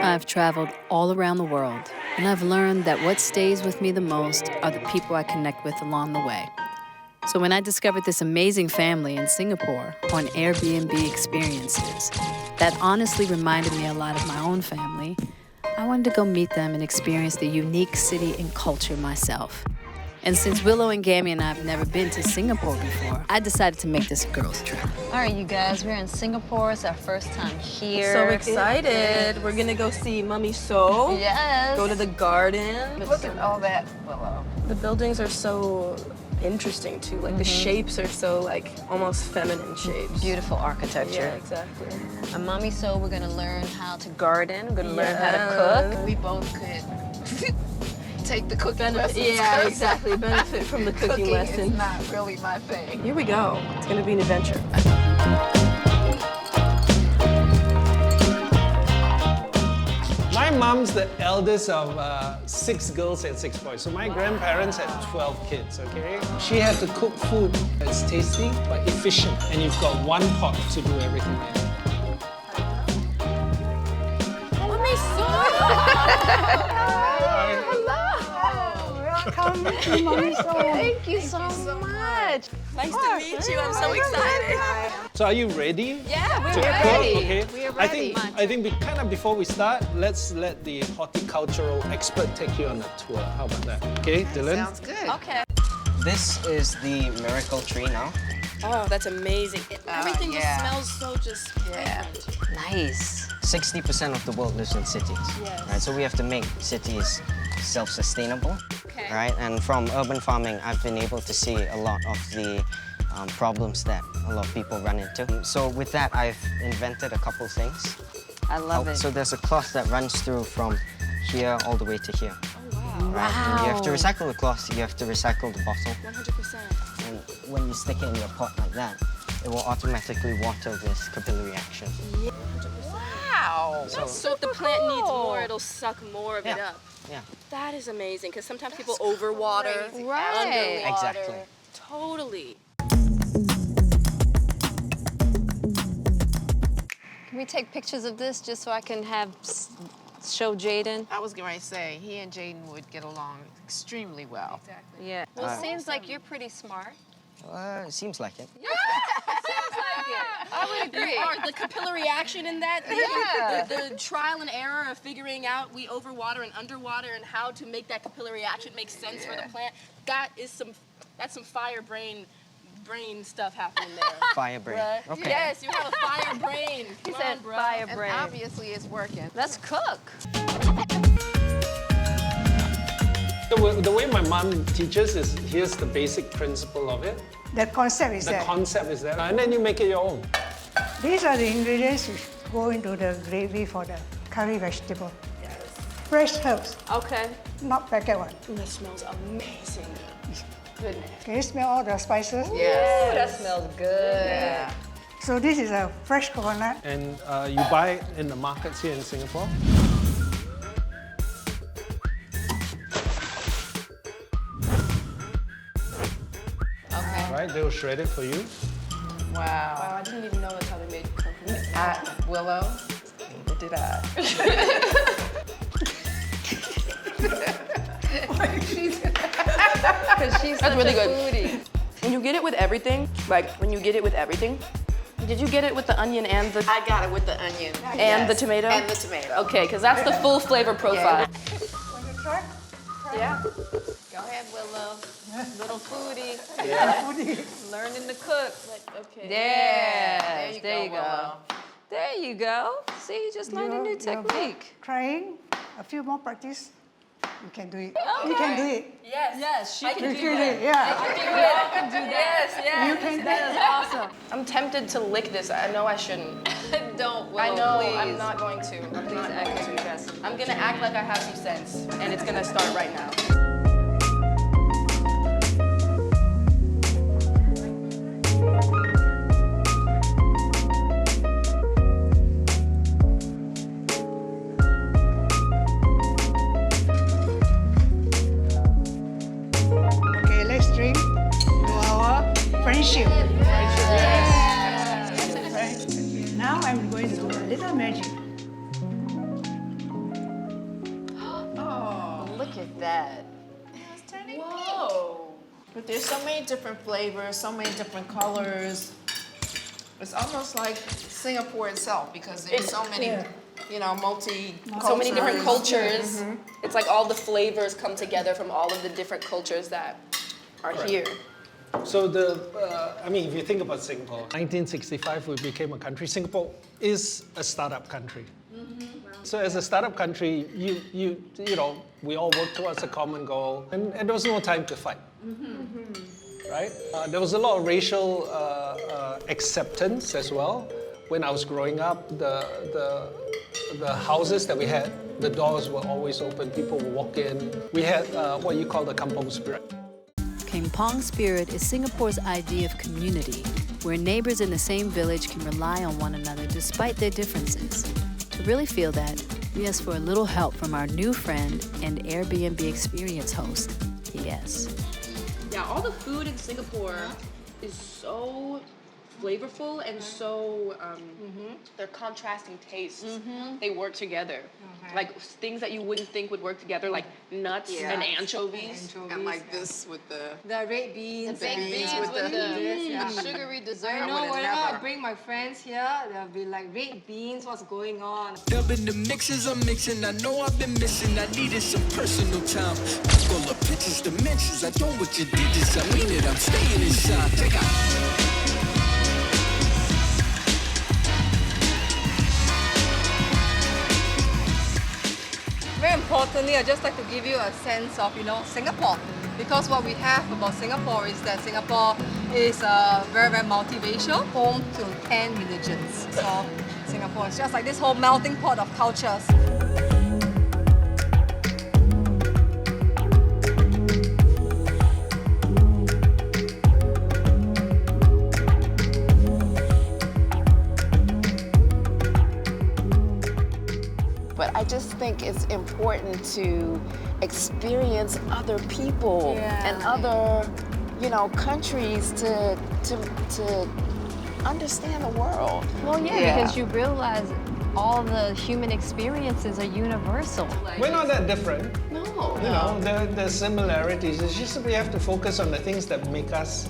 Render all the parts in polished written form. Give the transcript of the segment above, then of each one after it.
I've traveled all around the world, and I've learned that what stays with me the most are the people I connect with along the way. So when I discovered this amazing family in Singapore on Airbnb experiences that honestly reminded me a lot of my own family, I wanted to go meet them and experience the unique city and culture myself. And since Willow and Gammy and I have never been to Singapore before, I decided to make this a girls' trip. All right, you guys, we're in Singapore. It's our first time here. So excited. We're gonna go see Mummy So. Yes. Go to the garden. Look at all that, Willow. The buildings are so interesting too. Like the shapes are so like almost feminine shapes. Beautiful architecture. Yeah, exactly. At Mommy So, we're gonna learn how to garden. We're gonna learn how to cook. We both could take the cooking lessons. Yeah, exactly. Benefit from the cooking lesson. Is not really my thing. Here we go. It's gonna be an adventure. My mom's the eldest of 6 girls and 6 boys. So my grandparents had 12 kids, okay? She had to cook food that's tasty but efficient. And you've got one pot to do everything in. Welcome to Mommy So. Thank you so much. Nice to meet you. I'm so excited. So are you ready? Yeah, we're to ready. cook? Okay. We are I ready. think before we start, let's let the horticultural expert take you on a tour. How about that? Okay, Dylan? Sounds good. Okay. This is the miracle tree now. Oh, that's amazing. Everything yeah. just smells so just fragrant. Nice. 60% of the world lives in cities. Yes. Right? So we have to make cities self-sustainable. Okay. Right? And from urban farming, I've been able to see a lot of the problems that a lot of people run into. So with that, I've invented a couple things. I love it. So there's a cloth that runs through from here all the way to here. Right? And you have to recycle the cloth, you have to recycle the bottle. 100%. And when you stick it in your pot like that, it will automatically water this capillary action. Yeah, 100%. Wow. So if the plant needs more, it'll suck more of it Yeah. up. Yeah. That is amazing, because sometimes people overwater, Right. underwater. Exactly. Totally. Can we take pictures of this just so I can show Jaden? I was going to say, he and Jaden would get along extremely well. Exactly. Yeah. Well, it seems like you're pretty smart. It seems like it. I would agree. Or the capillary action in that, the trial and error of figuring out we overwater and underwater and how to make that capillary action make sense for the plant. That's some fire brain stuff happening there. Fire brain. Right? Okay. Yes, you have a fire brain. He Come said on, bro. fire And brain. obviously it's working. Let's cook. The way my mom teaches is, here's the basic principle of it. The concept is The that concept is there, and then you make it your own. these are the ingredients which go into the gravy for the curry vegetable. Fresh herbs, Okay. not packet one. That smells amazing. Goodness. Can you smell all the spices? Yes. That smells good. Yeah. So this is a fresh coconut. And you buy it in the markets here in Singapore. Okay. Right, they'll shred it for you. Wow. Wow, I didn't even know that's how they made coconut. Willow, neither did I. Because she's such really a good. foodie. When you get it with everything, did you get it with the onion and the I got it with the onion. and the tomato? And the tomato. Okay, because that's the full flavor profile. Want to try? Yeah. Go ahead, Willow. Little foodie. Foodie. Learning to cook. Okay. Yeah. There you go, Willow. There you go. See, you just learned a new You're technique. Trying a few more practice. You can do it. You can do it. Yes, she can You do can do that. it. Yeah. Yes, yes. You can do it. Awesome. I'm tempted to lick this. I know I shouldn't. Don't, Willow, I know please. I'm not going to. I'm not act going like to. aggressive. I'm gonna act like I have some sense, and it's gonna start right now. Okay, let's drink to our friendship. Right. Now I'm going to do a little magic. that. Whoa. But there's so many different flavors, so many different colors. It's almost like Singapore itself because there's so many, you know, So many different cultures. It's like all the flavors come together from all of the different cultures that are here. So I mean, if you think about Singapore, 1965 we became a country. Singapore is a startup country. So as a startup country, you know, we all work towards a common goal, and there was no time to fight, right? There was a lot of racial acceptance as well. When I was growing up, the houses that we had, the doors were always open. People would walk in. We had what you call the kampong spirit. Kampong spirit is Singapore's idea of community, where neighbors in the same village can rely on one another despite their differences. To really feel that, we asked for a little help from our new friend and Airbnb experience host, Yes. Yeah, all the food in Singapore is so flavorful and so they're contrasting tastes. They work together. Like things that you wouldn't think would work together, like nuts and anchovies. And like this with the red beans. baked beans with the Sugary dessert. I I know would've whenever I never. bring my friends here, they'll be like, red beans, what's going on? Dubbing the mixes I'm mixing, I know I've been missing. I needed some personal time. All the pictures, dimensions, I don't what you did this. I mean it, I'm staying inside. Check out. Very importantly, I'd just like to give you a sense of, Singapore. Because what we have about Singapore is that Singapore is very, very multiracial, home to 10 religions. So Singapore is just like this whole melting pot of cultures. But I just think it's important to experience other people and other, countries to understand the world. Well, because you realize all the human experiences are universal. We're not that different. No. You know, there's similarities. It's just that we have to focus on the things that make us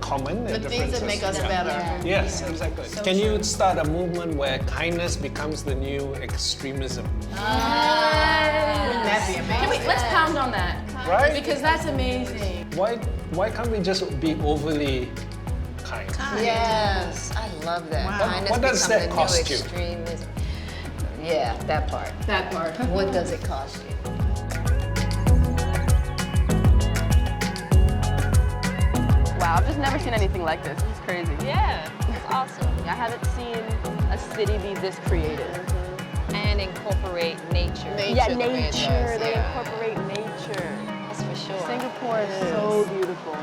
common. The things that make us better. Yes, exactly. Can you start a movement where kindness becomes the new extremism? Wouldn't that be amazing? Let's pound on that. Right? Because that's amazing. Why can't we just be overly kind? Yes, I love that. Wow. Kindness What does become that the cost new you? extremism. Yeah, that part. That part. What does it cost you? Wow, I've just never seen anything like this. It's crazy. Yeah, it's awesome. I haven't seen a city be this creative. And incorporate nature. Yeah, the way it nature. does, They yeah. incorporate nature. That's for sure. Singapore is so beautiful.